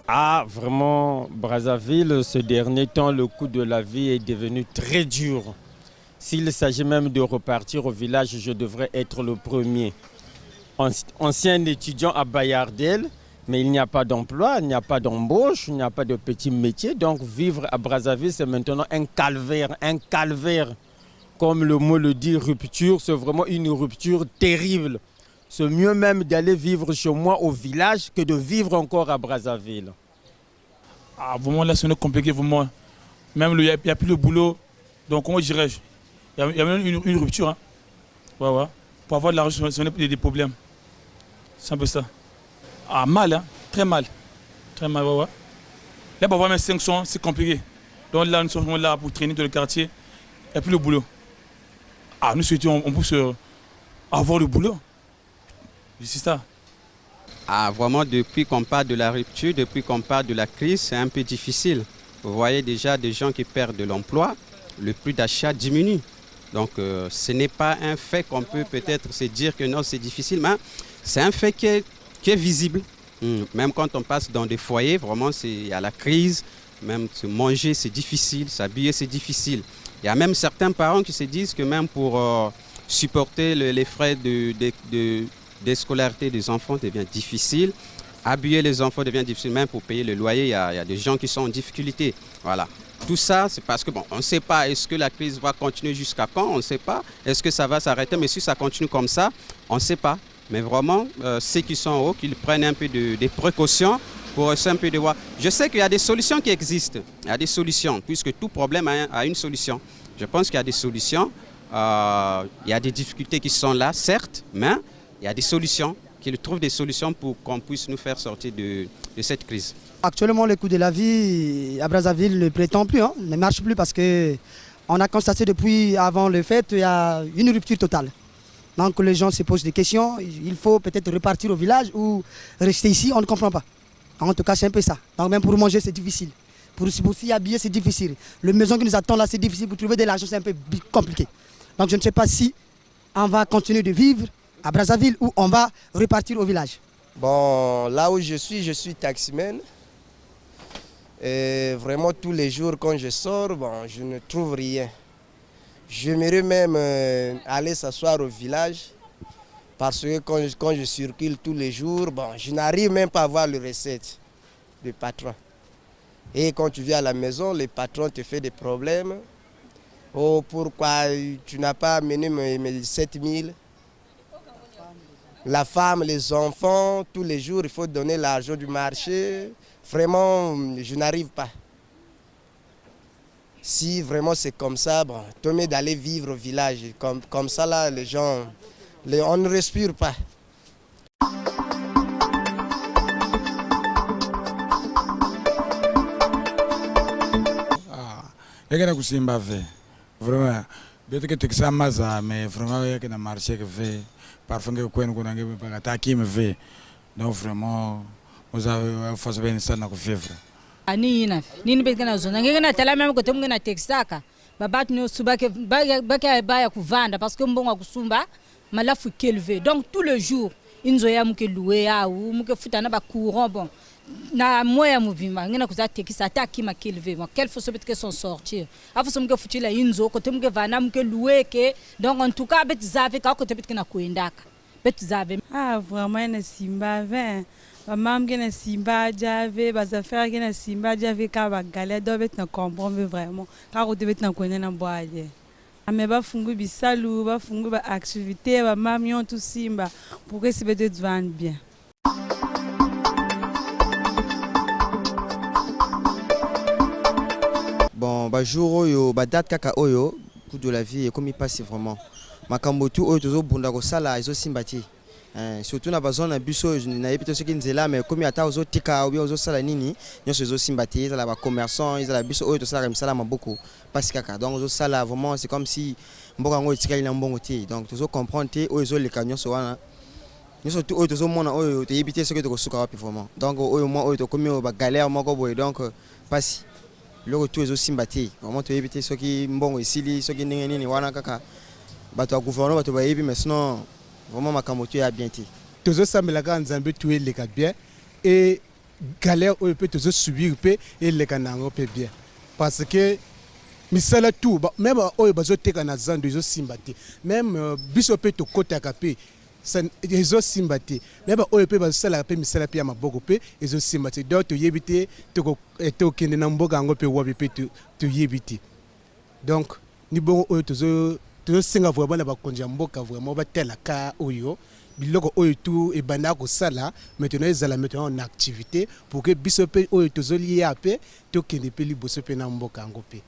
Ah, vraiment, Brazzaville, ce dernier temps, le coût de la vie est devenu très dur. S'il s'agit même de repartir au village, je devrais être le premier. Ancien étudiant à Bayardel, mais il n'y a pas d'emploi, il n'y a pas d'embauche, il n'y a pas de petit métier. Donc vivre à Brazzaville, c'est maintenant un calvaire, un calvaire. Comme le mot le dit, rupture, c'est vraiment une rupture terrible. C'est mieux même d'aller vivre chez moi au village que de vivre encore à Brazzaville. Ah, vraiment là, c'est compliqué pour moi. Même il n'y a plus de boulot. Donc comment dirais-je? Il y a même une rupture. Hein. Ouais, ouais. Pour avoir de l'argent, c'est des problèmes. C'est un peu ça. Ah, mal, hein? Très mal. Très mal, ouais, ouais. Là, pour avoir même 500, c'est compliqué. Donc là, nous sommes là pour traîner dans le quartier. Il n'y a plus de boulot. Ah, nous souhaitons, on peut avoir le boulot. C'est ça. Ah, vraiment, depuis qu'on parle de la rupture, depuis qu'on parle de la crise, c'est un peu difficile. Vous voyez déjà des gens qui perdent de l'emploi, le prix d'achat diminue. Donc, ce n'est pas un fait qu'on peut peut-être se dire que non, c'est difficile, mais c'est un fait qui est visible. Même quand on passe dans des foyers, vraiment, il y a la crise. Même se manger, c'est difficile, s'habiller, c'est difficile. Il y a même certains parents qui se disent que même pour supporter les frais de scolarité des enfants devient difficile. Habiller les enfants devient difficile, même pour payer le loyer, il y a des gens qui sont en difficulté. Voilà. Tout ça, c'est parce que bon, on ne sait pas, est-ce que la crise va continuer jusqu'à quand? On ne sait pas. Est-ce que ça va s'arrêter? Mais si ça continue comme ça, on ne sait pas. Mais vraiment, ceux qui sont en haut, qu'ils prennent un peu des précautions pour essayer un peu de voir. Je sais qu'il y a des solutions qui existent. Il y a des solutions, puisque tout problème a une solution. Je pense qu'il y a des solutions. Il y a des difficultés qui sont là, certes, mais il y a des solutions, qu'ils trouvent des solutions pour qu'on puisse nous faire sortir de cette crise. Actuellement, le coût de la vie à Brazzaville ne prétend plus, ne marche plus parce qu'on a constaté depuis avant le fait qu'il y a une rupture totale. Donc les gens se posent des questions, il faut peut-être repartir au village ou rester ici, on ne comprend pas. En tout cas, c'est un peu ça. Donc même pour manger, c'est difficile. Pour s'y habiller, c'est difficile. La maison qui nous attend là, c'est difficile. Pour trouver de l'argent, c'est un peu compliqué. Donc je ne sais pas si on va continuer de vivre à Brazzaville ou on va repartir au village. Bon, là où je suis taximan. Et vraiment, tous les jours, quand je sors, bon, je ne trouve rien. J'aimerais même aller s'asseoir au village parce que quand je circule tous les jours, bon, je n'arrive même pas à voir le recette du patron. Et quand tu viens à la maison, le patron te fait des problèmes. Oh, pourquoi tu n'as pas amené mes 7 000? La femme, les enfants, tous les jours, il faut donner l'argent du marché. Vraiment, je n'arrive pas. Si vraiment c'est comme ça, bon, tant mieux d'aller vivre au village. Comme ça, là, les gens, on ne respire pas. Vraiment, peut-être que ça m'a mais vraiment, il y a un marché qui fait. Parfois, il y a un qui me fait. Donc, vraiment, vous avez fait ça dans le vivre. Anina nini bekana zona ngena tala mama kote mungena texaka babatu no subake baya kuvanda parce que mbongo kusumba malafu kelve donc tout le jour inzo ya muke louer ya ou muke futana ba courant bon na moya muvima ngena kuza tekisa ataki ma kelve bon quel faut se peut que son sortir afu so muke futila inzo kote muke vana muke louer ke donc en tout cas betizave ka kote betkina kuendaka betizave ah vraiment na simba 20 maman qui na simba j'avais bas affaires qui na simba j'avais ka ba galère doit être na comprendre vraiment car on devait na connaître na boaje mais ba fungu bisalu ba fungu ba activité ba mamion tout simba pour que c'est peut-être vendre bien. Bon ba jour oyo ba date kaka oyo coût de la vie et comme il passe vraiment makambo tout oyo tozo bunda ko sala izo simbati. Surtout na bazone na biso na yebite ce qui nzela mais comme ata ozo tika ou bien ozo sala nini nyoso ozo simbati za la ba commerçant ils la biso oyo to sala misala maboko parce kaka donc ozo sala vraiment c'est comme si mboka ngo tika ina mbongo ti donc tozo comprendre te oyo le kanyo so wana nyoso tout oyo tozo mona oyo to yebite ce que to suka wapi vraiment donc oyo moi oyo to komi ba galère moko boy donc passe le tout ozo simbati vraiment to yebite ce qui mbongo isili ce qui nini wana kaka bato gouvernement bato ba yebi mais sinon vraiment ma camotu a bien été. Tous les samedi là quand Nzambe tué les bien et galère oyo pe tozo subir pe et les kanango pe bien parce que misala tout même oyo bazo teka na zando izo simbati même biso pe to kota kape izo simbati même oyo pe basala pe misala pe ya maboko pe izo simbati donc to yebite to kende na mboka ngo pe wabi pe to yebite donc ni bon oyo tozo senga vraiment na bakonja mboka vraiment batela ka oyo biloko oyo tout et bana ko sala maintenant ezala maintenant en activité pour que biso pe oyo tozoli ya pe to kende pe liboso pe na mboka ngo pe